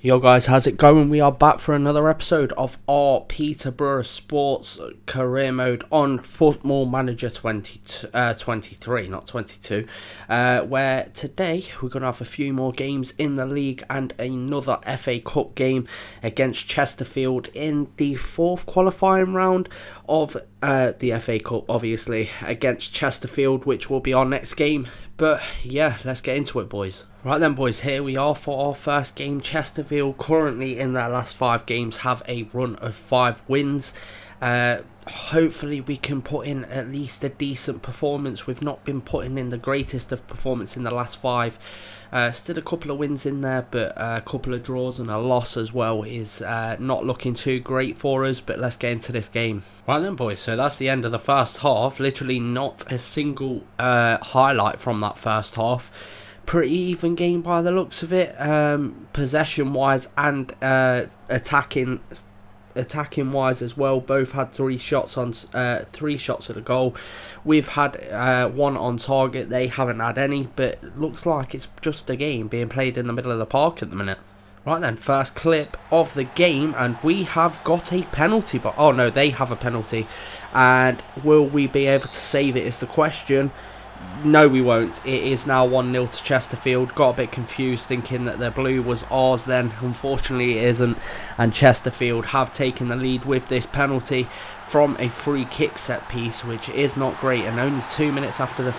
Yo guys, how's it going? We are back for another episode of our Peterborough Sports Career Mode on Football Manager 23, not 22, where today we're going to have a few more games in the league and another FA Cup game against Chesterfield in the fourth qualifying round of the FA Cup, obviously, against Chesterfield, which will be our next game. But yeah, let's get into it, boys. Right then, boys, here we are for our first game. Chesterfield, currently in their last 5 games, have a run of 5 wins. Hopefully we can put in at least a decent performance. We've not been putting in the greatest of performance in the last 5. Still a couple of wins in there, but a couple of draws and a loss as well is not looking too great for us. But let's get into this game. Right then, boys, so that's the end of the first half. Literally not a single highlight from that first half. Pretty even game by the looks of it, possession wise and attacking wise as well. Both had 3 shots on 3 shots at a goal. We've had 1 on target. They haven't had any, but it looks like it's just a game being played in the middle of the park at the minute. Right then, first clip of the game, and we have got a penalty. But oh no, they have a penalty, and will we be able to save it is the question. No, we won't. It is now 1-0 to Chesterfield. Got a bit confused thinking that the blue was ours then. Unfortunately, it isn't. And Chesterfield have taken the lead with this penalty from a free kick set piece, which is not great. And only 2 minutes after the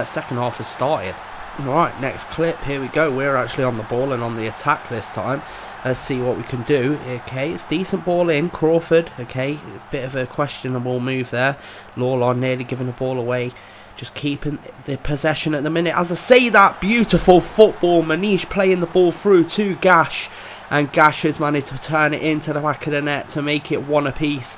second half has started. Alright, next clip. Here we go. We're actually on the ball and on the attack this time. Let's see what we can do. Okay, it's decent ball in. Crawford. Okay, a bit of a questionable move there. Lawler nearly giving the ball away. Just keeping the possession at the minute. As I say that, beautiful football. Manish playing the ball through to Gash. And Gash has managed to turn it into the back of the net to make it 1 apiece.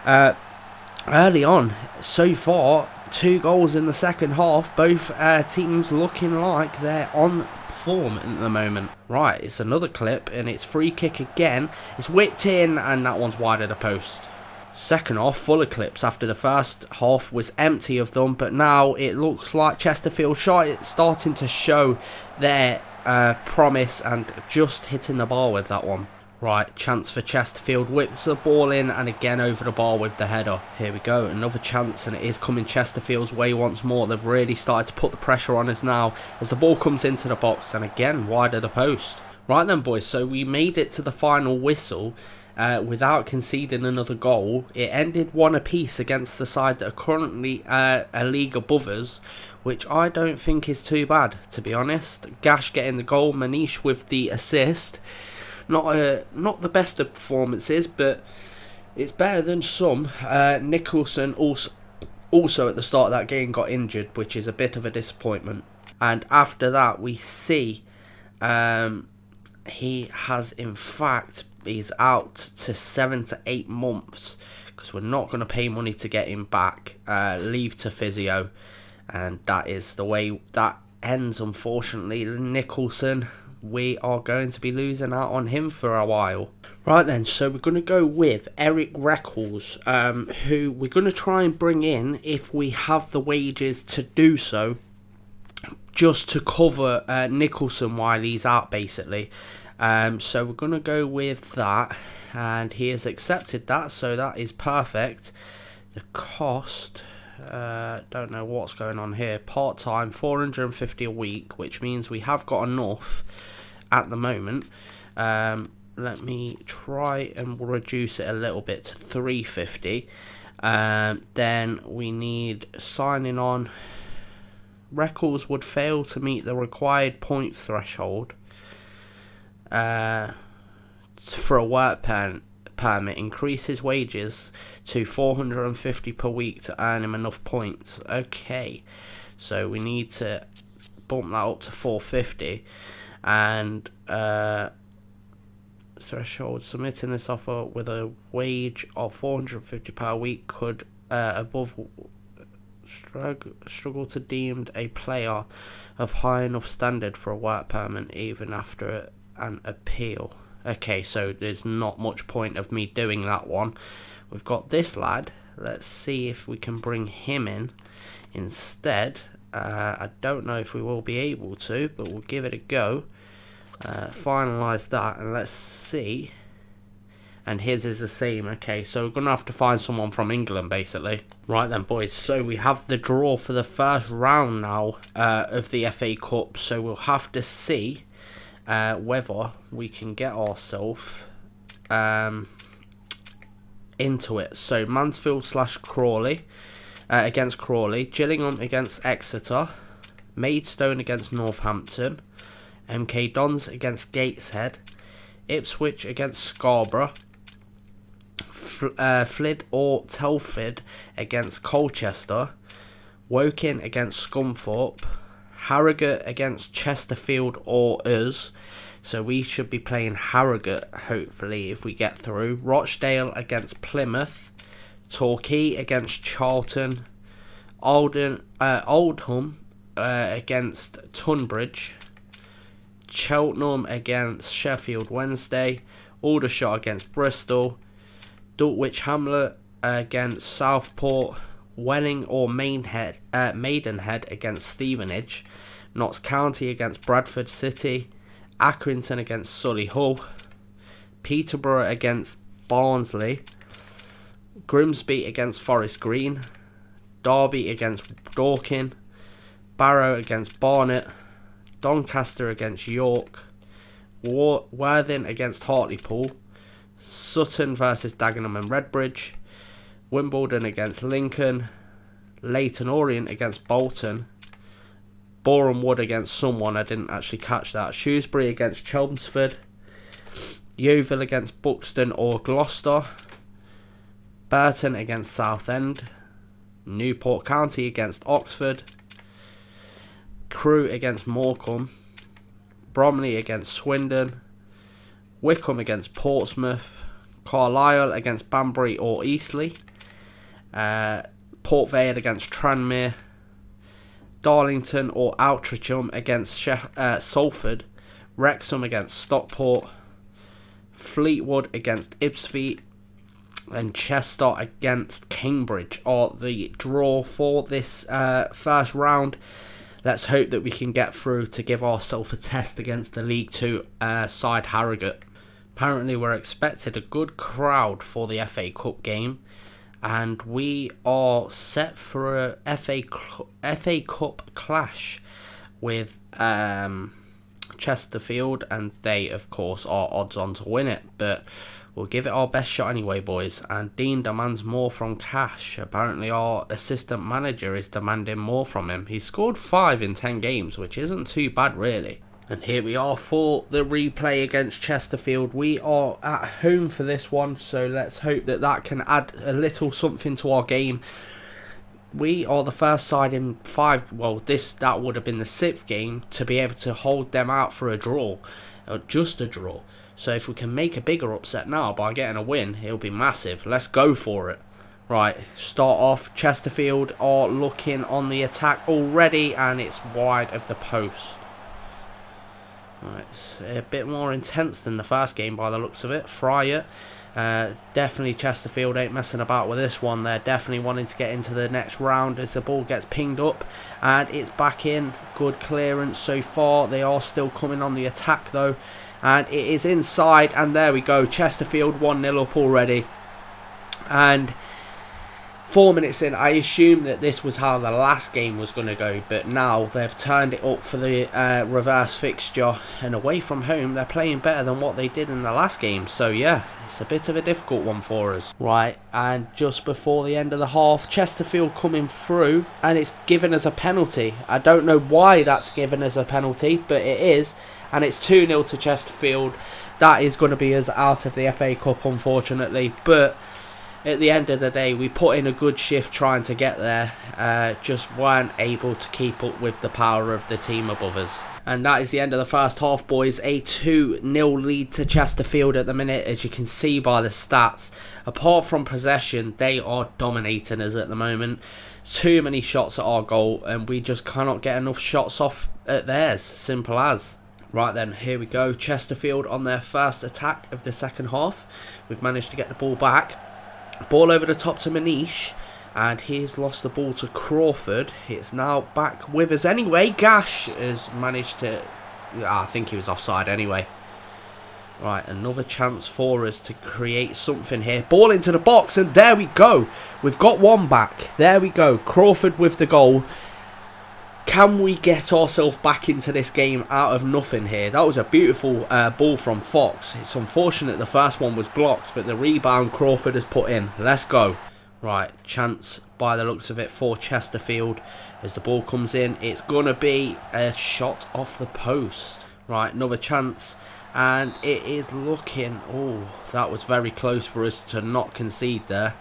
Early on, so far, 2 goals in the second half. Both teams looking like they're on form at the moment. Right, it's another clip and it's free kick again. It's whipped in and that one's wide of the post. Second half full of clips after the first half was empty of them, but now it looks like Chesterfield starting to show their promise and just hitting the bar with that one. Right, chance for Chesterfield, whips the ball in and again over the bar with the header. Here we go, another chance and it is coming Chesterfield's way once more. They've really started to put the pressure on us now as the ball comes into the box and again wide of the post. Right then, boys, so we made it to the final whistle. Without conceding another goal. It ended 1 apiece against the side that are currently a league above us, which I don't think is too bad, to be honest. Gash getting the goal, Manish with the assist. Not the best of performances, but it's better than some. Nicholson also at the start of that game got injured, which is a bit of a disappointment. And after that, we see he has in fact. He's out to 7 to 8 months because we're not going to pay money to get him back. Leave to physio, and that is the way that ends, unfortunately. Nicholson, we are going to be losing out on him for a while. Right then, so we're going to go with Eric Reckles, who we're going to try and bring in if we have the wages to do so, just to cover Nicholson while he's out, basically. So we're going to go with that, and he has accepted that, so that is perfect. The cost, don't know what's going on here, part-time, 450 a week, which means we have got enough at the moment. Let me try and reduce it a little bit to 350. Then we need signing on. Records would fail to meet the required points threshold. For a work permit, increase his wages to 450 per week to earn him enough points. Okay, so we need to bump that up to 450, and threshold submitting this offer with a wage of 450 per week could above struggle to deemed a player of high enough standard for a work permit even after an appeal. Okay, so there's not much point of me doing that one. We've got this lad. Let's see if we can bring him in instead. I don't know if we will be able to, but we'll give it a go. Finalise that, and let's see. And his is the same. Okay, so we're going to have to find someone from England, basically. Right then, boys. So we have the draw for the first round now of the FA Cup. So we'll have to see whether we can get ourselves into it. So Mansfield / Crawley against Crawley. Gillingham against Exeter. Maidstone against Northampton. MK Dons against Gateshead. Ipswich against Scarborough. Flid or Telford against Colchester. Woking against Scunthorpe. Harrogate against Chesterfield or us. So we should be playing Harrogate, hopefully, if we get through. Rochdale against Plymouth. Torquay against Charlton. Oldham against Tunbridge. Cheltenham against Sheffield Wednesday. Aldershot against Bristol. Dulwich Hamlet against Southport. Welling or Maidenhead against Stevenage. Notts County against Bradford City. Accrington against Solihull. Peterborough against Barnsley. Grimsby against Forest Green. Derby against Dorking. Barrow against Barnet. Doncaster against York. Worthing against Hartlepool. Sutton versus Dagenham and Redbridge. Wimbledon against Lincoln. Leyton Orient against Bolton. Boreham Wood against someone, I didn't actually catch that. Shrewsbury against Chelmsford. Yeovil against Buxton or Gloucester. Burton against Southend. Newport County against Oxford. Crewe against Morecambe. Bromley against Swindon. Wycombe against Portsmouth. Carlisle against Banbury or Eastleigh. Port Vale against Tranmere. Darlington or Altrincham against Salford. Wrexham against Stockport. Fleetwood against Ipswich. And Chester against Cambridge are the draw for this first round. Let's hope that we can get through to give ourselves a test against the League 2 side Harrogate. Apparently we're expected a good crowd for the FA Cup game. And we are set for a FA Cup clash with Chesterfield. And they, of course, are odds on to win it. But we'll give it our best shot anyway, boys. And Dean demands more from Cash. Apparently our assistant manager is demanding more from him. He scored 5 in 10 games, which isn't too bad, really. And here we are for the replay against Chesterfield. We are at home for this one, so let's hope that that can add a little something to our game. We are the first side in 5, well, that would have been the 6th game, to be able to hold them out for a draw, or just a draw. So if we can make a bigger upset now by getting a win, it'll be massive. Let's go for it. Right, start off. Chesterfield are looking on the attack already, and it's wide of the post. Right, it's a bit more intense than the first game by the looks of it. Fryer, definitely Chesterfield ain't messing about with this one. They're definitely wanting to get into the next round as the ball gets pinged up. And it's back in. Good clearance so far. They are still coming on the attack though. And it is inside, and there we go. Chesterfield 1-0 up already. And 4 minutes in, I assumed that this was how the last game was going to go, but now they've turned it up for the reverse fixture, and away from home they're playing better than what they did in the last game. So yeah, it's a bit of a difficult one for us. Right, and just before the end of the half, Chesterfield coming through, and it's given us a penalty. I don't know why that's given us a penalty, but it is, and it's 2-0 to Chesterfield. That is going to be us out of the FA Cup, unfortunately, but at the end of the day, we put in a good shift trying to get there, just weren't able to keep up with the power of the team above us. And that is the end of the first half, boys. A 2-0 lead to Chesterfield at the minute, as you can see by the stats. Apart from possession, they are dominating us at the moment. Too many shots at our goal, and we just cannot get enough shots off at theirs. Simple as. Right then, here we go. Chesterfield on their first attack of the second half. We've managed to get the ball back. Ball over the top to Manish, and he's lost the ball to Crawford. It's now back with us anyway. Gash has managed to I think he was offside anyway. Right, another chance for us to create something here. Ball into the box, and there we go. We've got one back. There we go. Crawford with the goal. Can we get ourselves back into this game out of nothing here? That was a beautiful ball from Fox. It's unfortunate the first one was blocked, but the rebound Crawford has put in. Let's go. Right, chance by the looks of it for Chesterfield. As the ball comes in, it's going to be a shot off the post. Right, another chance. And it is looking... Oh, that was very close for us to not concede there.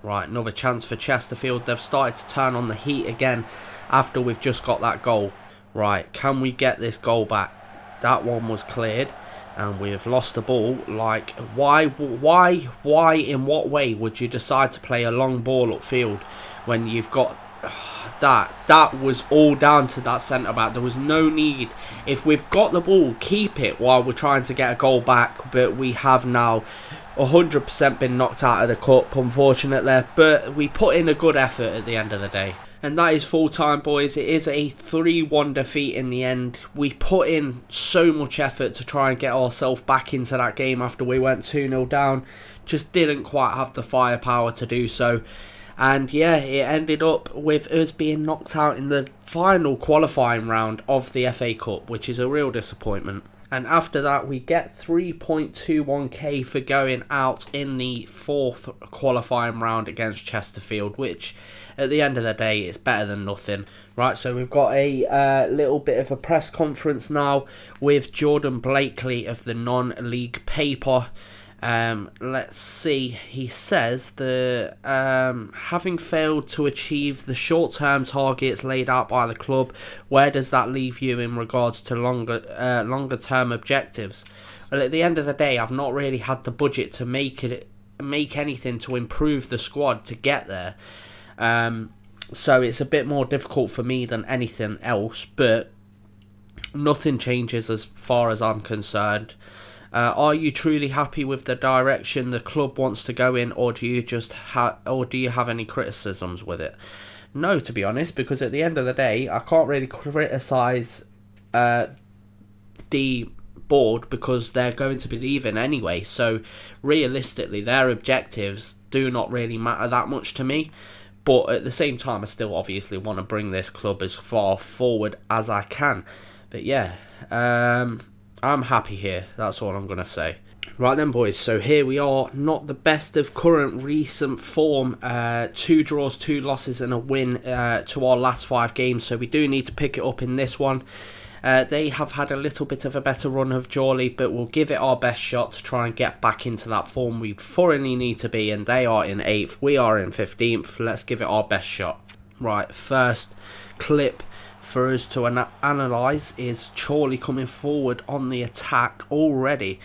Right, another chance for Chesterfield. They've started to turn on the heat again after we've just got that goal. Right, can we get this goal back? That one was cleared. And we've lost the ball. Like, why, in what way would you decide to play a long ball upfield when you've got... That was all down to that centre-back. There was no need. If we've got the ball, keep it while we're trying to get a goal back. But we have now 100% been knocked out of the cup, unfortunately. But we put in a good effort at the end of the day. And that is full time, boys. It is a 3-1 defeat in the end. We put in so much effort to try and get ourselves back into that game after we went 2-0 down. Just didn't quite have the firepower to do so. And yeah, it ended up with us being knocked out in the final qualifying round of the FA Cup, which is a real disappointment. And after that, we get 3.21k for going out in the 4th qualifying round against Chesterfield, which at the end of the day is better than nothing. Right, so we've got a little bit of a press conference now with Jordan Blakely of the non-league paper. Let's see. He says that having failed to achieve the short-term targets laid out by the club, where does that leave you in regards to longer-term objectives? Well, at the end of the day, I've not really had the budget to make anything to improve the squad to get there. So it's a bit more difficult for me than anything else, but nothing changes as far as I'm concerned. Are you truly happy with the direction the club wants to go in, or do you have any criticisms with it? No, to be honest, because at the end of the day, I can't really criticise the board because they're going to be leaving anyway. So realistically, their objectives do not really matter that much to me. But at the same time, I still obviously want to bring this club as far forward as I can. But yeah, I'm happy here. That's all I'm going to say. Right then, boys. So here we are. Not the best of current recent form. 2 draws, 2 losses and a win to our last 5 games. So we do need to pick it up in this one. They have had a little bit of a better run of Jolly, but we'll give it our best shot to try and get back into that form we thoroughly need to be in. They are in 8th. We are in 15th. Let's give it our best shot. Right, first clip for us to analyse is Chorley coming forward on the attack already.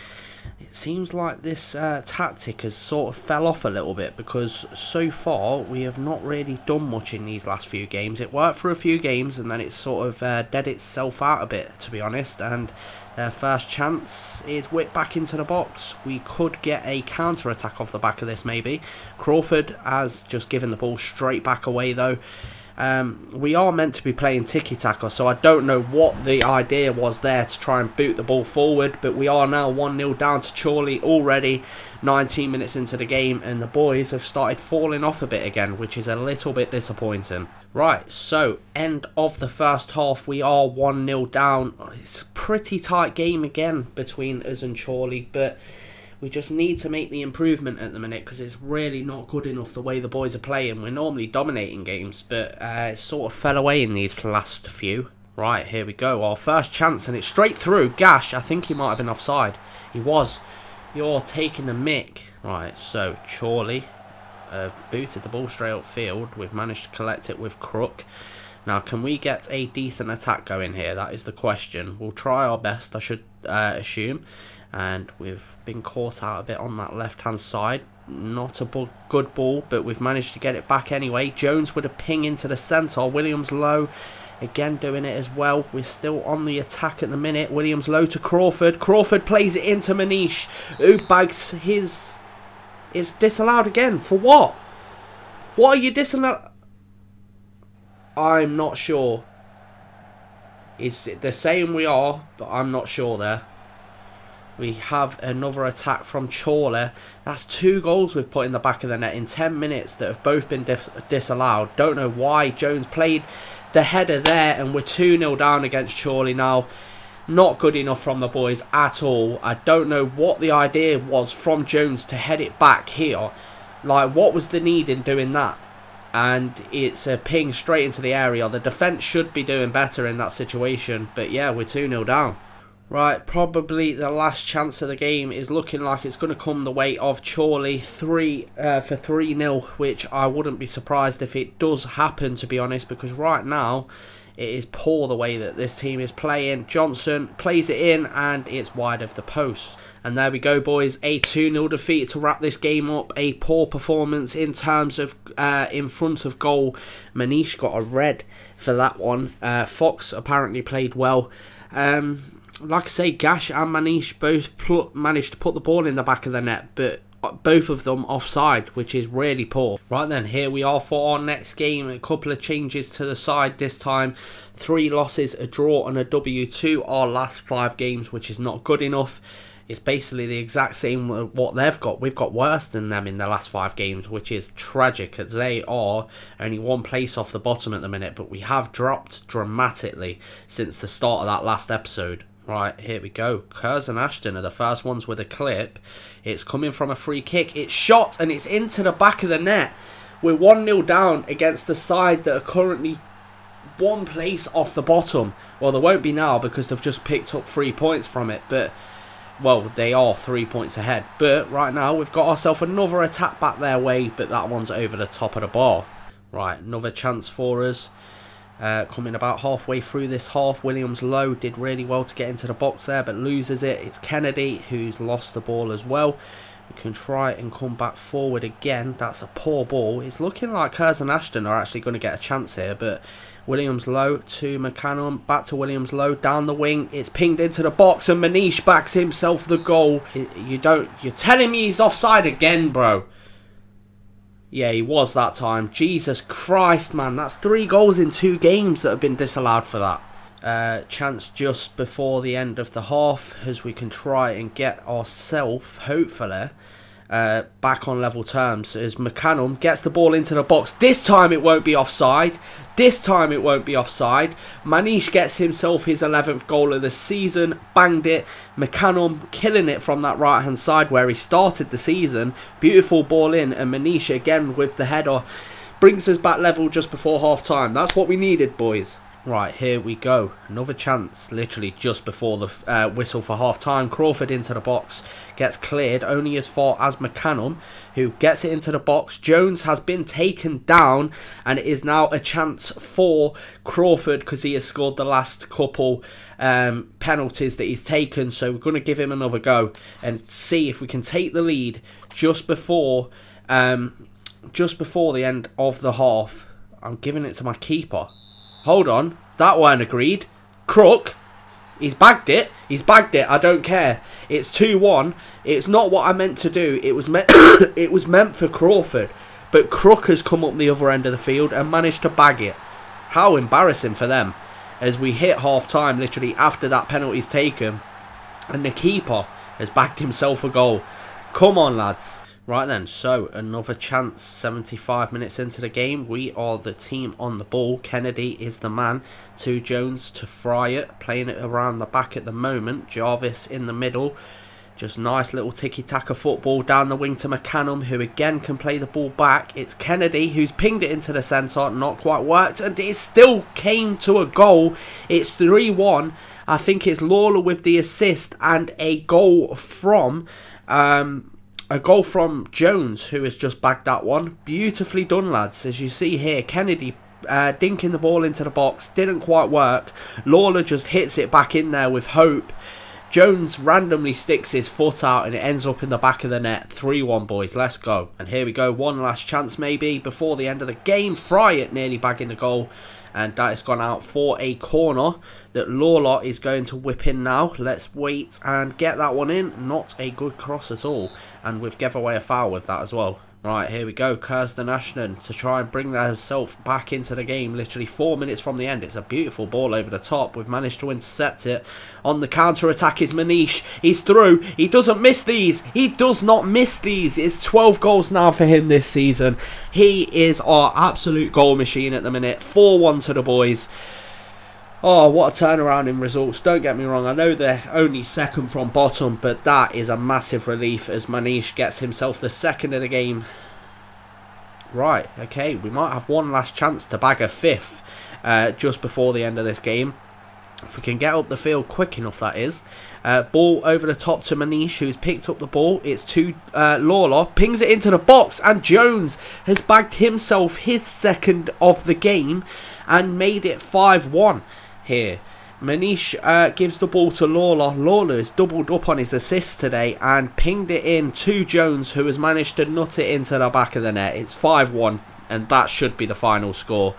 It seems like this tactic has sort of fell off a little bit because so far we have not really done much in these last few games. It worked for a few games and then it's sort of dead itself out a bit, to be honest. And their first chance is whipped back into the box. We could get a counter-attack off the back of this maybe. Crawford has just given the ball straight back away though. We are meant to be playing tiki-taka, so I don't know what the idea was there to try and boot the ball forward, but we are now 1-0 down to Chorley already, 19 minutes into the game, and the boys have started falling off a bit again, which is a little bit disappointing. Right, so end of the first half, we are 1-0 down. It's a pretty tight game again between us and Chorley, but we just need to make the improvement at the minute because it's really not good enough the way the boys are playing. We're normally dominating games, but it sort of fell away in these last few. Right, here we go. Our first chance, and it's straight through. Gash, I think he might have been offside. He was. You're taking the mick. Right, so Chorley have booted the ball straight upfield. We've managed to collect it with Crook. Now, can we get a decent attack going here? That is the question. We'll try our best, I should assume. And we've been caught out a bit on that left-hand side. Not a good ball, but we've managed to get it back anyway. Jones with a ping into the centre. Williams low. Again doing it as well. We're still on the attack at the minute. Williams low to Crawford. Crawford plays it into Manish, who bags his... It's disallowed again. For what? What are you disallowed? I'm not sure. Is they're saying we are, but I'm not sure there. We have another attack from Chorley. That's 2 goals we've put in the back of the net in 10 minutes that have both been disallowed. Don't know why. Jones played the header there, and we're 2-0 down against Chorley now. Not good enough from the boys at all. I don't know what the idea was from Jones to head it back here. Like, what was the need in doing that? And it's a ping straight into the area. The defence should be doing better in that situation. But yeah, we're 2-0 down. Right, probably the last chance of the game is looking like it's going to come the way of Chorley for 3-0, which I wouldn't be surprised if it does happen, to be honest, because right now it is poor the way that this team is playing. Johnson plays it in and it's wide of the post. And there we go, boys, a 2-0 defeat to wrap this game up. A poor performance in terms of in front of goal. Manish got a red for that one. Fox apparently played well. Like I say, Gash and Manish both managed to put the ball in the back of the net, but both of them offside, which is really poor. Right then, here we are for our next game. A couple of changes to the side this time. 3 losses, a draw and a W to our last 5 games, which is not good enough. It's basically the exact same what they've got. We've got worse than them in the last 5 games, which is tragic, as they are only 1 place off the bottom at the minute, but we have dropped dramatically since the start of that last episode. Right, here we go. Kurz and Ashton are the first ones with a clip. It's coming from a free kick. It's shot and it's into the back of the net. We're 1-0 down against the side that are currently 1 place off the bottom. Well, they won't be now because they've just picked up 3 points from it. But, well, they are 3 points ahead. But right now we've got ourselves another attack back their way. But that one's over the top of the bar. Right, another chance for us. Coming about halfway through this half, Williams Lowe did really well to get into the box there, but loses it. It's Kennedy who's lost the ball as well. We can try and come back forward again. That's a poor ball. It's looking like Kurz and Ashton are actually going to get a chance here, but Williams Lowe to McCannum, back to Williams Lowe, down the wing. It's pinged into the box and Manish backs himself the goal. You're telling me he's offside again, bro? Yeah, he was that time. Jesus Christ, man. That's 3 goals in 2 games that have been disallowed for that. Chance just before the end of the half, as we can try and get ourselves, hopefully, back on level terms, as McCannum gets the ball into the box. This time it won't be offside. This time it won't be offside. Manish gets himself his 11th goal of the season. Banged it. McCannum killing it from that right hand side where he started the season. Beautiful ball in, and Manish again with the header brings us back level just before half time. That's what we needed, boys. Right, here we go. Another chance, literally just before the whistle for half-time. Crawford into the box, gets cleared only as far as McCannum, who gets it into the box. Jones has been taken down, and it is now a chance for Crawford because he has scored the last couple penalties that he's taken. So we're going to give him another go and see if we can take the lead just before the end of the half. I'm giving it to my keeper. Hold on, that weren't agreed. Crook, he's bagged it. He's bagged it. I don't care. It's 2-1. It's not what I meant to do. It was meant. It was meant for Crawford, but Crook has come up the other end of the field and managed to bag it. How embarrassing for them! As we hit half time, literally after that penalty's taken, and the keeper has bagged himself a goal. Come on, lads. Right then, so another chance, 75 minutes into the game. We are the team on the ball. Kennedy is the man to Jones to fry it, playing it around the back at the moment. Jarvis in the middle. Just nice little tiki-taka football down the wing to McCannum, who again can play the ball back. It's Kennedy who's pinged it into the centre, not quite worked, and it still came to a goal. It's 3-1. I think it's Lawler with the assist and a goal from Jones, who has just bagged that one. Beautifully done, lads. As you see here, Kennedy dinking the ball into the box. Didn't quite work. Lawler just hits it back in there with hope. Jones randomly sticks his foot out and it ends up in the back of the net. 3-1, boys. Let's go. And here we go. One last chance maybe before the end of the game. Fry it nearly bagging the goal. And that has gone out for a corner that Lawler is going to whip in now. Let's wait and get that one in. Not a good cross at all. And we've given away a foul with that as well. Right, here we go. Kirsten Ashton to try and bring herself back into the game. Literally 4 minutes from the end. It's a beautiful ball over the top. We've managed to intercept it. On the counter-attack is Manish. He's through. He doesn't miss these. He does not miss these. It's 12 goals now for him this season. He is our absolute goal machine at the minute. 4-1 to the boys. Oh, what a turnaround in results. Don't get me wrong, I know they're only second from bottom, but that is a massive relief as Manish gets himself the second of the game. Right, okay, we might have one last chance to bag a fifth just before the end of this game. If we can get up the field quick enough, that is. Ball over the top to Manish, who's picked up the ball. It's to Lawler, pings it into the box, and Jones has bagged himself his second of the game and made it 5-1. Here, Manish gives the ball to Lawler. Lawler has doubled up on his assists today and pinged it in to Jones, who has managed to nut it into the back of the net. It's 5-1, and that should be the final score,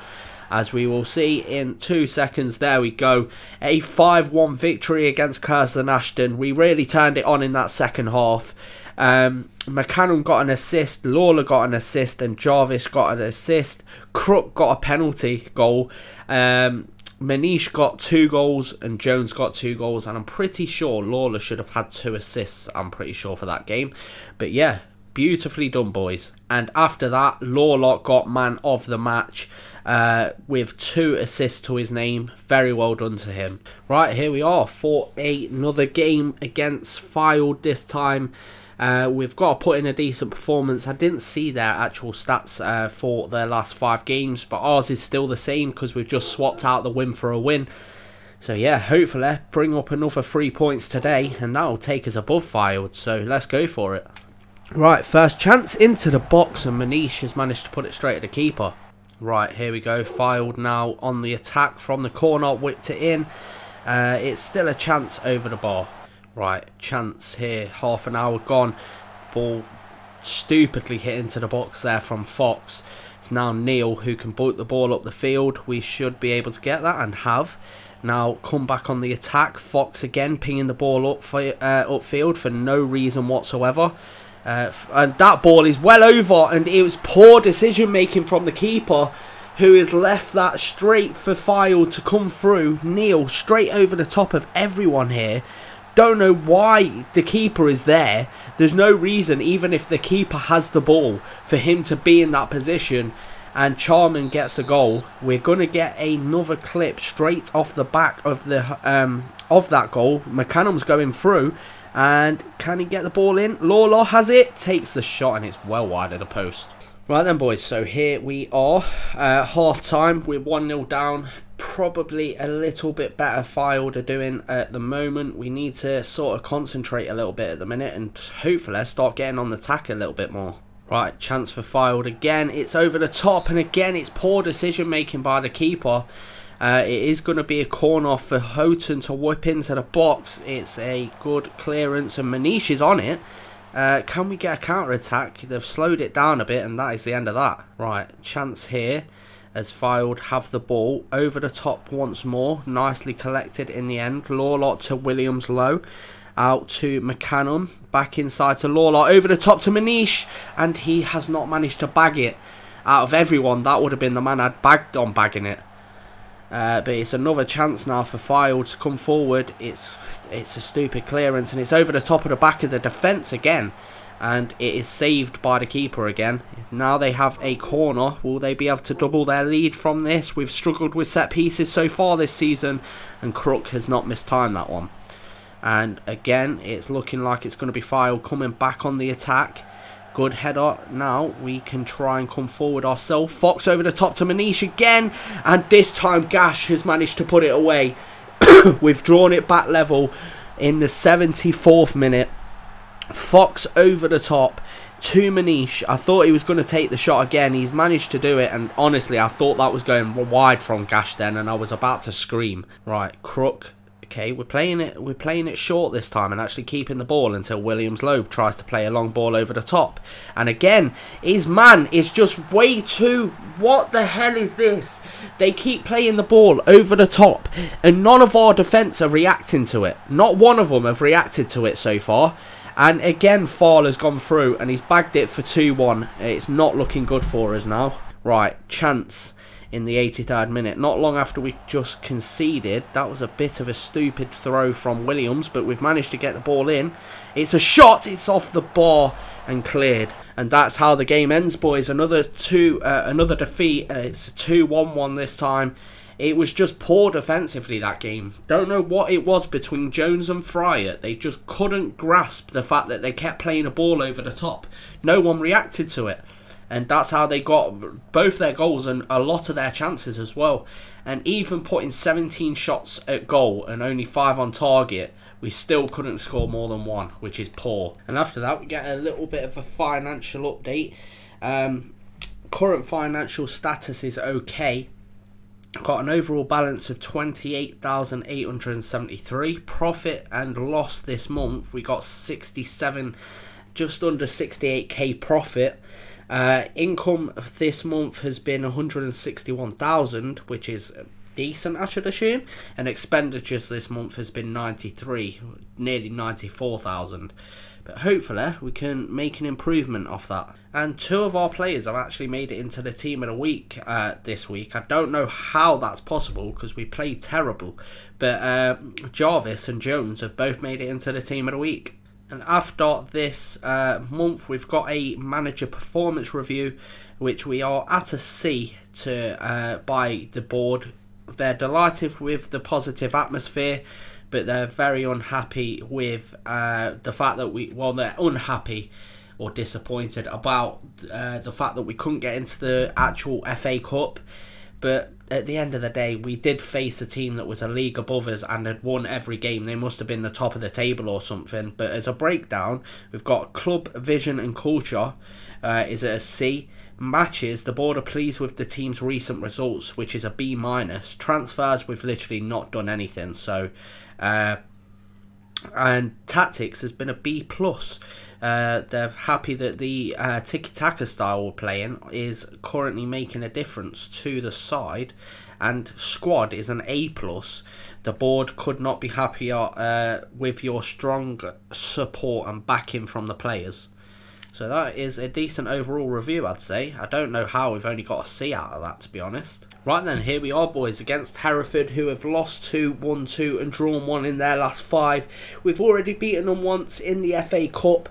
as we will see in 2 seconds. There we go, a 5-1 victory against Kirsten Ashton. We really turned it on in that second half. McCannum got an assist, Lawler got an assist, and Jarvis got an assist. Crook got a penalty goal. Manish got 2 goals and Jones got 2 goals, and I'm pretty sure Lawler should have had 2 assists, I'm pretty sure, for that game. But yeah, beautifully done, boys. And after that, Lawler got man of the match with 2 assists to his name. Very well done to him. Right, here we are for another game against Fylde this time. We've got to put in a decent performance. I didn't see their actual stats for their last 5 games, but ours is still the same because we've just swapped out the win for a win. So yeah, hopefully bring up another 3 points today, and that will take us above Fylde. So let's go for it. Right, first chance into the box, and Manish has managed to put it straight at the keeper. Right, here we go. Fylde now on the attack from the corner, whipped it in. It's still a chance over the bar. Right, chance here, half an hour gone. Ball stupidly hit into the box there from Fox. It's now Neil who can boot the ball up the field. We should be able to get that, and have. Now come back on the attack. Fox again pinging the ball upfield for no reason whatsoever. And that ball is well over, and it was poor decision making from the keeper, who has left that straight for Fylde to come through. Neil straight over the top of everyone here. Don't know why the keeper is there. There's no reason, even if the keeper has the ball, for him to be in that position. And Charman gets the goal. We're going to get another clip straight off the back of the that goal. McCannum's going through, and can he get the ball in? Lawler has it, takes the shot, and it's well wide of the post. Right then, boys, so here we are, half time. We're 1-0 down. Probably a little bit better Fylde are doing at the moment. We need to sort of concentrate a little bit at the minute, and hopefully start getting on the attack a little bit more. Right, chance for Fylde again. It's over the top, and again it's poor decision making by the keeper. It is going to be a corner for Houghton to whip into the box. It's a good clearance, and Manish is on it. Can we get a counter attack? They've slowed it down a bit, and that is the end of that. Right, chance here as Fylde have the ball over the top once more. Nicely collected in the end. Lawler to Williams low. Out to McCannum. Back inside to Lawler. Over the top to Manish. And he has not managed to bag it. Out of everyone, that would have been the man I'd bagged on bagging it. But it's another chance now for Fylde to come forward. It's a stupid clearance, and it's over the top of the back of the defence again. And it is saved by the keeper again. Now they have a corner. Will they be able to double their lead from this? We've struggled with set pieces so far this season, and Crook has not mistimed that one. And again, it's looking like it's going to be Fylde coming back on the attack. Good header. Now we can try and come forward ourselves. Fox over the top to Manish again, and this time Gash has managed to put it away. We've drawn it back level in the 74th minute. Fox over the top to Manish. I thought he was going to take the shot again. He's managed to do it, and honestly I thought that was going wide from Gash then, and I was about to scream. Right, Crook. Okay, we're playing it short this time and actually keeping the ball until Williams Loeb tries to play a long ball over the top. And again, his man is just way too... What the hell is this? They keep playing the ball over the top, and none of our defence are reacting to it. Not one of them have reacted to it so far. And again, Fowler's gone through and he's bagged it for 2-1. It's not looking good for us now. Right, chance in the 83rd minute. Not long after we just conceded. That was a bit of a stupid throw from Williams, but we've managed to get the ball in. It's a shot. It's off the bar and cleared. And that's how the game ends, boys. Another defeat. It's a 2-1-1 this time. It was just poor defensively, that game. Don't know what it was between Jones and Fryer. They just couldn't grasp the fact that they kept playing a ball over the top. No one reacted to it. And that's how they got both their goals and a lot of their chances as well. And even putting 17 shots at goal and only 5 on target, we still couldn't score more than 1, which is poor. And after that, we get a little bit of a financial update. Current financial status is okay. Got an overall balance of 28,873. Profit and loss this month, we got 67, just under 68k profit. Income this month has been 161,000, which is decent, I should assume. And expenditures this month has been 93, nearly 94,000. But hopefully we can make an improvement off that. And 2 of our players have actually made it into the team of the week this week. I don't know how that's possible because we played terrible. But Jarvis and Jones have both made it into the team of the week. And after this month, we've got a manager performance review, which we are at a C by the board. They're delighted with the positive atmosphere, but they're very unhappy with the fact that they're unhappy or disappointed about the fact that we couldn't get into the actual FA Cup. But at the end of the day, we did face a team that was a league above us and had won every game. They must have been the top of the table or something. But as a breakdown, we've got club vision and culture is at a C. Matches, the board are pleased with the team's recent results, which is a B-. Transfers, we've literally not done anything. So, and tactics has been a B+. They're happy that the tiki-taka style we're playing is currently making a difference to the side, and squad is an A+. The board could not be happier with your strong support and backing from the players. So that is a decent overall review, I'd say. I don't know how we've only got a C out of that, to be honest. Right then, here we are, boys, against Hereford, who have lost 2, won 2 and drawn 1 in their last 5. We've already beaten them once in the FA Cup,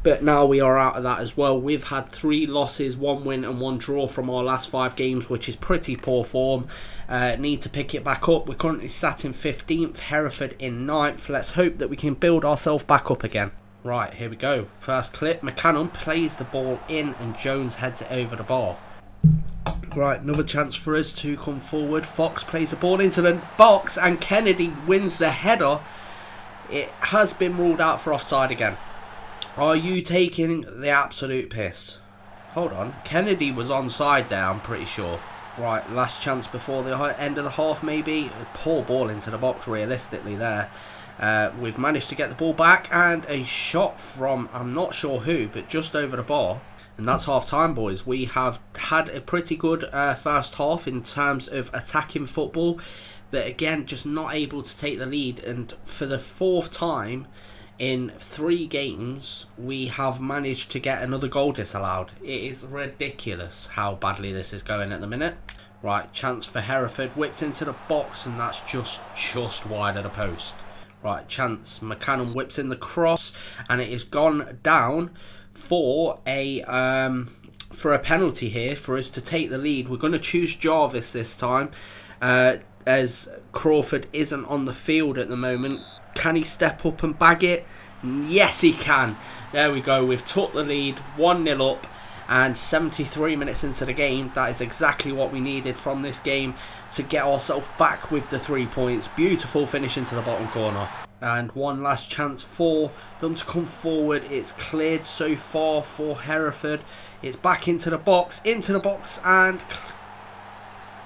but now we are out of that as well. We've had 3 losses, 1 win and 1 draw from our last 5 games, which is pretty poor form. Need to pick it back up. We're currently sat in 15th, Hereford in 9th. Let's hope that we can build ourselves back up again. Right, here we go. First clip, McCannon plays the ball in and Jones heads it over the bar. Right, another chance for us to come forward. Fox plays the ball into the box and Kennedy wins the header. It has been ruled out for offside again. Are you taking the absolute piss? Hold on, Kennedy was onside there, I'm pretty sure. Right, last chance before the end of the half maybe. A poor ball into the box realistically there. We've managed to get the ball back and a shot from, I'm not sure who, but just over the bar. And that's half time, boys. We have had a pretty good first half in terms of attacking football, but again, just not able to take the lead. And for the 4th time in 3 games, we have managed to get another goal disallowed. It is ridiculous how badly this is going at the minute. Right, chance for Hereford, whipped into the box, and that's just wide of the post. Right, chance. McCannon whips in the cross, and it is gone down for a penalty here for us to take the lead. We're going to choose Jarvis this time, as Crawford isn't on the field at the moment. Can he step up and bag it? Yes, he can. There we go. We've took the lead, 1-0 up, and 73 minutes into the game. That is exactly what we needed from this game to get ourselves back with the 3 points. Beautiful finish into the bottom corner. And one last chance for them to come forward. It's cleared so far for Hereford. It's back into the box, and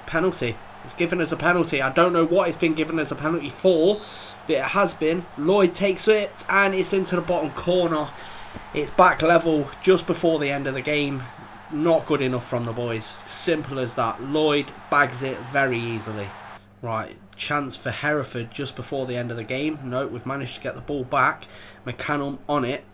penalty. It's given us a penalty. I don't know what it's been given as a penalty for, but it has been. Lloyd takes it, and it's into the bottom corner. It's back level just before the end of the game. Not good enough from the boys. Simple as that. Lloyd bags it very easily. Right, chance for Hereford just before the end of the game. No, we've managed to get the ball back. McCannon on it.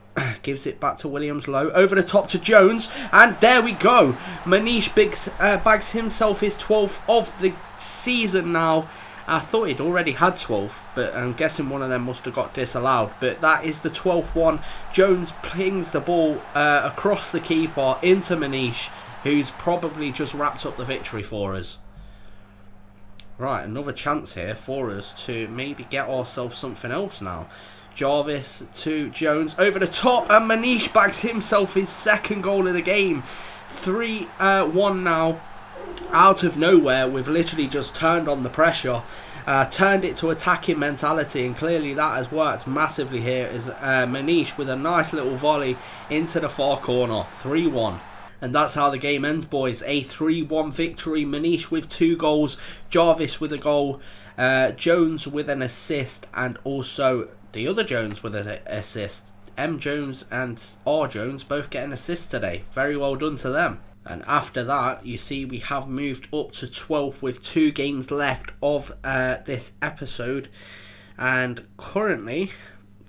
Gives it back to Williams low. Over the top to Jones. And there we go. Manish bags himself his 12th of the season now. I thought he'd already had 12, but I'm guessing one of them must have got disallowed. But that is the 12th one. Jones pings the ball across the keeper into Manish, who's probably just wrapped up the victory for us. Right, another chance here for us to maybe get ourselves something else now. Jarvis to Jones over the top, and Manish bags himself his second goal of the game. 3-1 now. Out of nowhere, we've literally just turned on the pressure, turned it to attacking mentality, and clearly that has worked massively here. Is Manish with a nice little volley into the far corner. 3-1. And that's how the game ends, boys. A 3-1 victory. Manish with 2 goals, Jarvis with a goal, Jones with an assist, and also the other Jones with an assist. M Jones and R Jones both get an assist today. Very well done to them. And after that, you see we have moved up to 12th with 2 games left of this episode. And currently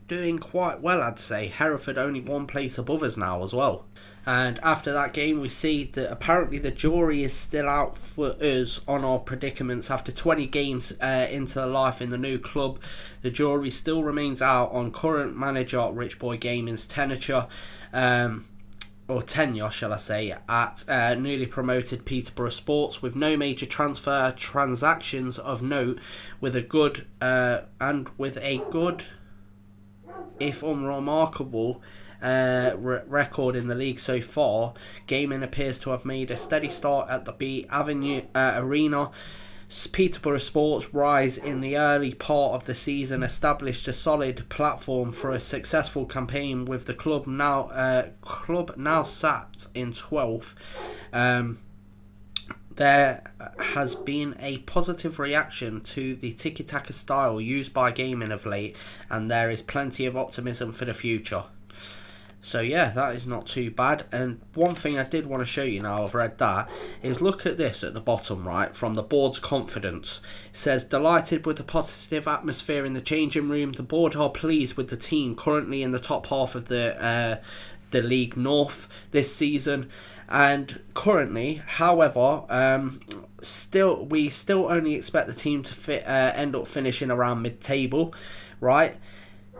doing quite well, I'd say. Hereford only 1 place above us now as well. And after that game, we see that apparently the jury is still out for us on our predicaments. After 20 games into life in the new club, the jury still remains out on current manager Rich Boy Gaming's tenure, shall I say, at newly promoted Peterborough Sports, with no major transfer transactions of note, with a good if unremarkable record in the league so far. Gaming appears to have made a steady start at the B Avenue Arena. Peterborough Sports' rise in the early part of the season established a solid platform for a successful campaign, with the club now sat in 12th. There has been a positive reaction to the tiki-taka style used by Gaming of late, and there is plenty of optimism for the future. So yeah, that is not too bad. And one thing I did want to show you now I've read that is, look at this at the bottom right, from the board's confidence. It says, delighted with the positive atmosphere in the changing room. The board are pleased with the team currently in the top half of the League North this season. And currently, however, we still only expect the team to end up finishing around mid-table, right?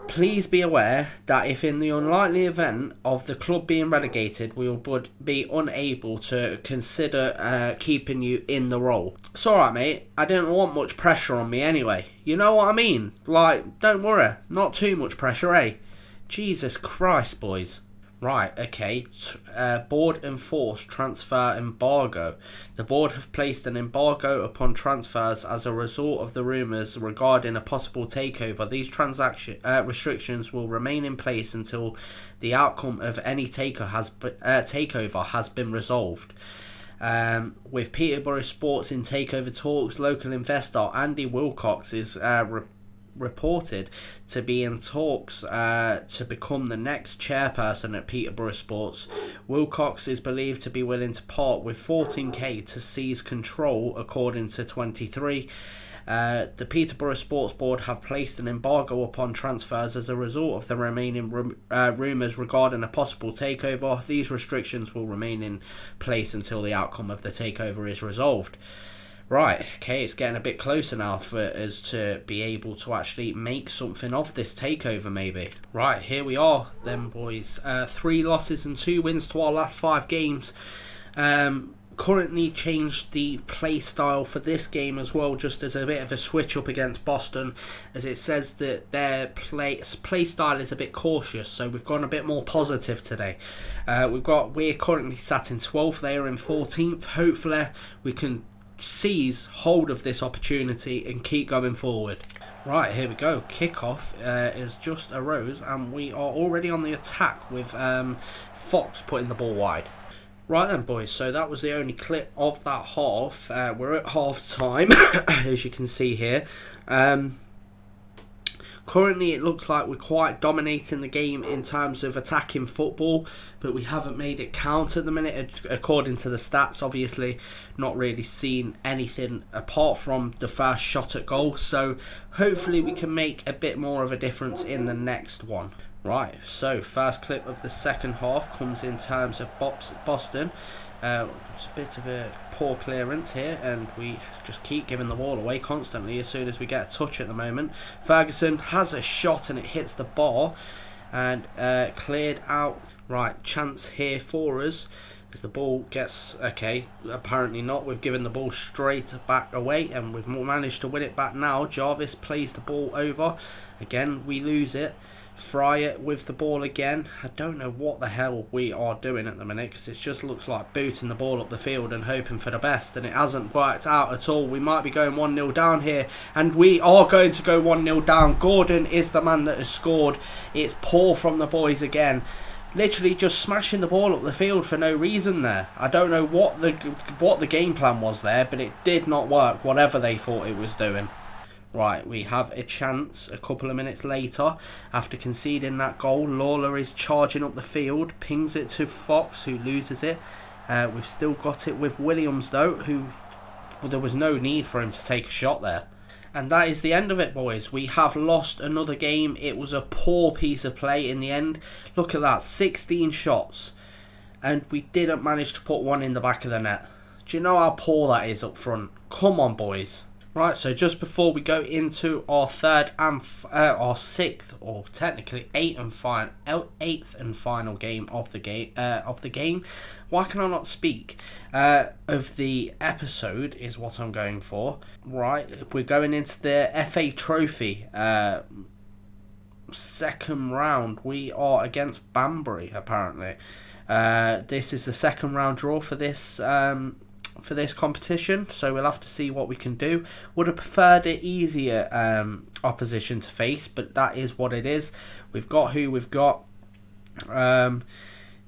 Please be aware that if in the unlikely event of the club being relegated, we would be unable to consider keeping you in the role. It's alright, mate. I didn't want much pressure on me anyway. You know what I mean? Like, don't worry. Not too much pressure, eh? Jesus Christ, boys. Right, okay. Board enforced transfer embargo. The board have placed an embargo upon transfers as a result of the rumours regarding a possible takeover. These restrictions will remain in place until the outcome of any takeover has been resolved. With Peterborough Sports in takeover talks, local investor Andy Wilcox is reported to be in talks to become the next chairperson at Peterborough Sports. Wilcox is believed to be willing to part with 14k to seize control, according to 23. The Peterborough Sports Board have placed an embargo upon transfers as a result of the remaining rumours regarding a possible takeover. These restrictions will remain in place until the outcome of the takeover is resolved. Right, okay, it's getting a bit closer now for us to be able to actually make something of this takeover, maybe. Right, here we are then, boys. 3 losses and 2 wins to our last 5 games. Currently changed the play style for this game as well, just as a bit of a switch up against Boston, as it says that their play style is a bit cautious, so we've gone a bit more positive today. We're currently sat in 12th, they are in 14th. Hopefully we can seize hold of this opportunity and keep going forward. Right, here we go. Kickoff is just arose, and we are already on the attack with Fox putting the ball wide. Right then, boys, so that was the only clip of that half. We're at half time, as you can see here. Currently, it looks like we're quite dominating the game in terms of attacking football, but we haven't made it count at the minute, according to the stats. Obviously, not really seen anything apart from the first shot at goal, so hopefully we can make a bit more of a difference in the next one. Right, so first clip of the second half comes in terms of Boston. It's a bit of a poor clearance here, and we just keep giving the ball away constantly as soon as we get a touch at the moment. Ferguson has a shot and it hits the bar, and cleared out. Right, chance here for us as the ball gets, okay, apparently not. We've given the ball straight back away and we've managed to win it back now. Jarvis plays the ball over. Again, we lose it. Fryer with the ball again. I don't know what the hell we are doing at the minute, because it just looks like booting the ball up the field and hoping for the best, and it hasn't worked out at all. We might be going 1-0 down here, and we are going to go 1-0 down. Gordon is the man that has scored. It's poor from the boys again. Literally just smashing the ball up the field for no reason there. I don't know what the game plan was there, but it did not work, whatever they thought it was doing. Right, we have a chance a couple of minutes later. After conceding that goal, Lawler is charging up the field, pings it to Fox, who loses it. We've still got it with Williams, though, who, well, there was no need for him to take a shot there. And that is the end of it, boys. We have lost another game. It was a poor piece of play in the end. Look at that, 16 shots. And we didn't manage to put one in the back of the net. Do you know how poor that is up front? Come on, boys. Right, so just before we go into our third and our sixth, or technically eighth and final game of the game, why can I not speak? Of the episode is what I'm going for. Right, we're going into the FA Trophy second round. We are against Banbury apparently. This is the second round draw for this competition, so we'll have to see what we can do. Would have preferred an easier opposition to face, but that is what it is. We've got who we've got.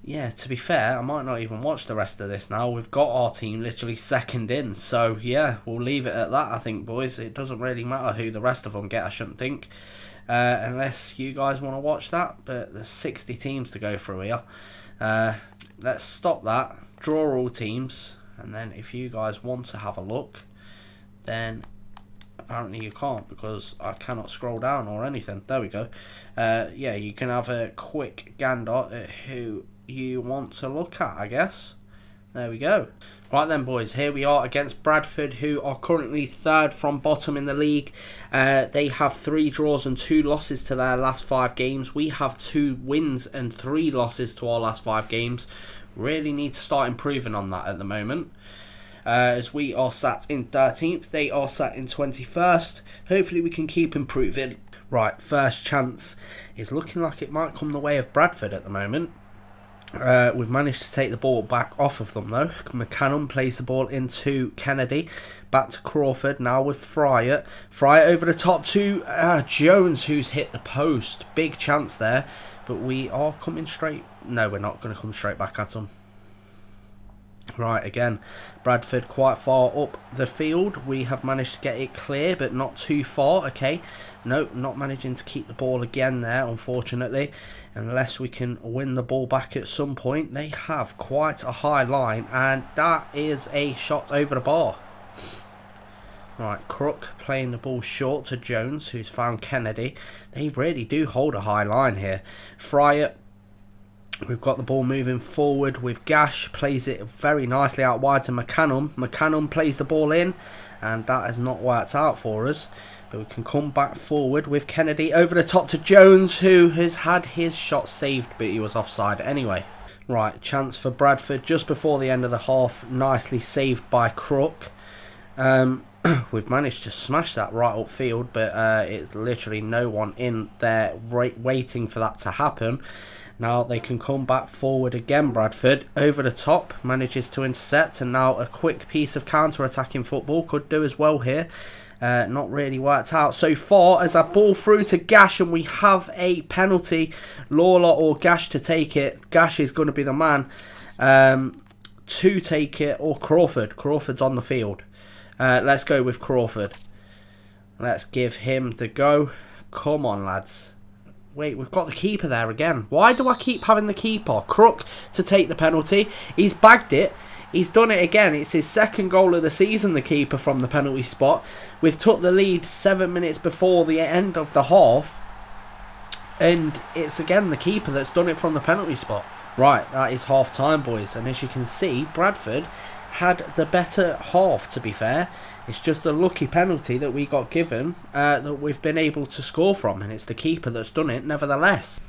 Yeah, to be fair, I might not even watch the rest of this now. We've got our team literally second in, so yeah, we'll leave it at that, I think, boys. It doesn't really matter who the rest of them get, I shouldn't think, unless you guys want to watch that, but there's 60 teams to go through here. Let's stop that, draw all teams. And then if you guys want to have a look, then apparently you can't, because I cannot scroll down or anything. There we go. Yeah, you can have a quick gander at who you want to look at, I guess. There we go. Right then, boys, here we are against Bradford, who are currently third from bottom in the league. They have 3 draws and 2 losses to their last 5 games. We have 2 wins and 3 losses to our last 5 games. Really need to start improving on that at the moment, as we are sat in 13th, they are sat in 21st. Hopefully we can keep improving. Right, first chance is looking like it might come the way of Bradford at the moment. We've managed to take the ball back off of them though. McCannum plays the ball into Kennedy, back to Crawford now with Fryer. Fryer over the top to Jones, who's hit the post. Big chance there, but we are coming straight. No, we're not going to come straight back at them. Right, again, Bradford quite far up the field. We have managed to get it clear, but not too far. Okay, no, not managing to keep the ball again there, unfortunately. Unless we can win the ball back at some point. They have quite a high line, and that is a shot over the bar. Right, Crook playing the ball short to Jones, who's found Kennedy. They really do hold a high line here. Fryer. We've got the ball moving forward with Gash, plays it very nicely out wide to McCannum. McCannum plays the ball in, and that has not worked out for us. But we can come back forward with Kennedy over the top to Jones, who has had his shot saved, but he was offside anyway. Right, chance for Bradford just before the end of the half, nicely saved by Crook. We've managed to smash that right upfield, but it's literally no one in there waiting for that to happen. Now they can come back forward again. Bradford over the top, manages to intercept, and now a quick piece of counter-attacking football could do as well here. Not really worked out so far, as a ball through to Gash, and we have a penalty. Lawler or Gash to take it. Gash is going to be the man to take it, or Crawford. Crawford's on the field. Let's go with Crawford. Let's give him the go. Come on, lads. Wait, we've got the keeper there again. Why do I keep having the keeper? Crook to take the penalty. He's bagged it. He's done it again. It's his second goal of the season, the keeper, from the penalty spot. We've took the lead 7 minutes before the end of the half. And it's again the keeper that's done it from the penalty spot. Right, that is half time, boys, and as you can see, Bradford had the better half, to be fair. It's just a lucky penalty that we got given that we've been able to score from, and it's the keeper that's done it nevertheless.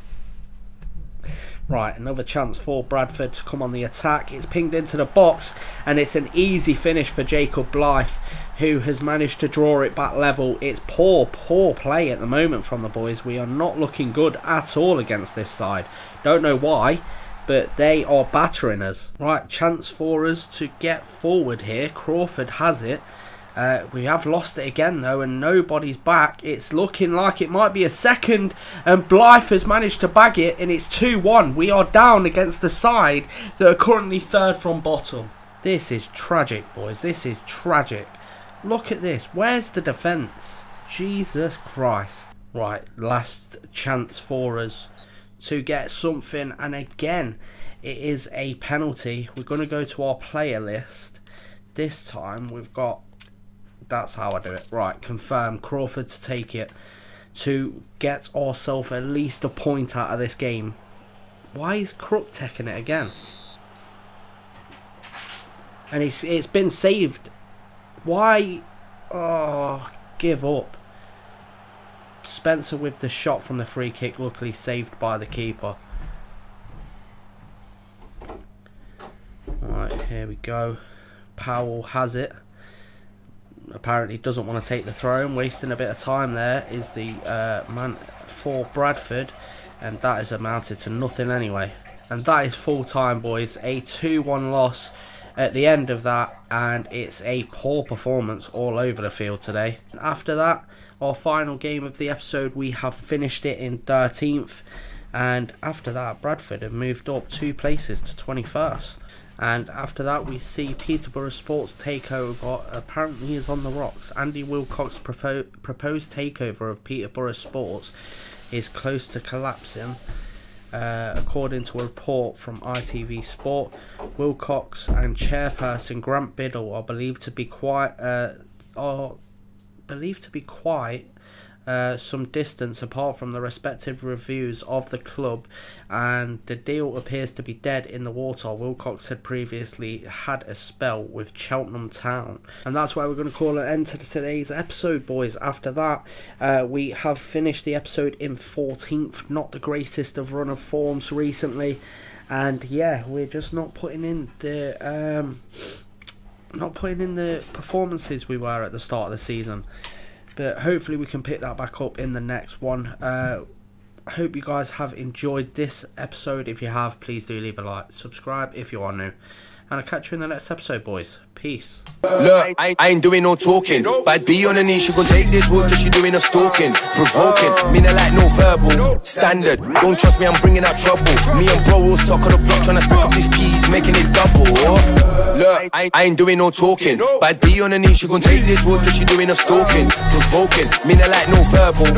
Right, another chance for Bradford to come on the attack. It's pinged into the box, and it's an easy finish for Jacob Blythe, who has managed to draw it back level. It's poor play at the moment from the boys. We are not looking good at all against this side. Don't know why, but they are battering us. Right, chance for us to get forward here. Crawford has it. We have lost it again though, and nobody's back. It's looking like it might be a second, and Blythe has managed to bag it, and it's 2-1. We are down against the side that are currently third from bottom. This is tragic, boys. This is tragic. Look at this. Where's the defence? Jesus Christ. Right, last chance for us to get something, and again it is a penalty. We're going to go to our player list. This time we've got, that's how I do it. Right, confirm Crawford to take it to get ourselves at least a point out of this game. Why is Crook taking it again? And it's been saved. Why? Oh, give up. Spencer with the shot from the free kick, luckily saved by the keeper. Right, here we go. Powell has it. Apparently doesn't want to take the throw, and wasting a bit of time there is the man for Bradford, and that has amounted to nothing anyway. And that is full time, boys. A 2-1 loss at the end of that, and it's a poor performance all over the field today. After that, our final game of the episode, we have finished it in 13th, and after that Bradford have moved up 2 places to 21st. And after that we see Peterborough Sports takeover apparently is on the rocks. Andy Wilcox's proposed takeover of Peterborough Sports is close to collapsing. According to a report from ITV Sport, Wilcox and chairperson Grant Biddle are believed to be quite some distance apart from the respective reviews of the club, and the deal appears to be dead in the water. Wilcox had previously had a spell with Cheltenham Town, and that's why we're going to call an end to today's episode, boys. After that, we have finished the episode in 14th, not the greatest of run of forms recently, and yeah, we're just not putting in the performances we were at the start of the season. But hopefully we can pick that back up in the next one. I hope you guys have enjoyed this episode. If you have, please do leave a like. Subscribe if you are new. And I'll catch you in the next episode, boys. Peace. Look, I ain't doing no talking, but I'd be on her knees. She gon' take this wood cause she doing a stalking. Provoking, mean I like no verbal. Standard, don't trust me, I'm bringing out trouble. Me and bro will suck on the block trying to stack up these peas, making it double. Look, I ain't doing no talking, but I'd be on her knees. She gon' take this wood cause she doing a stalking. Provoking, mean I like no verbal.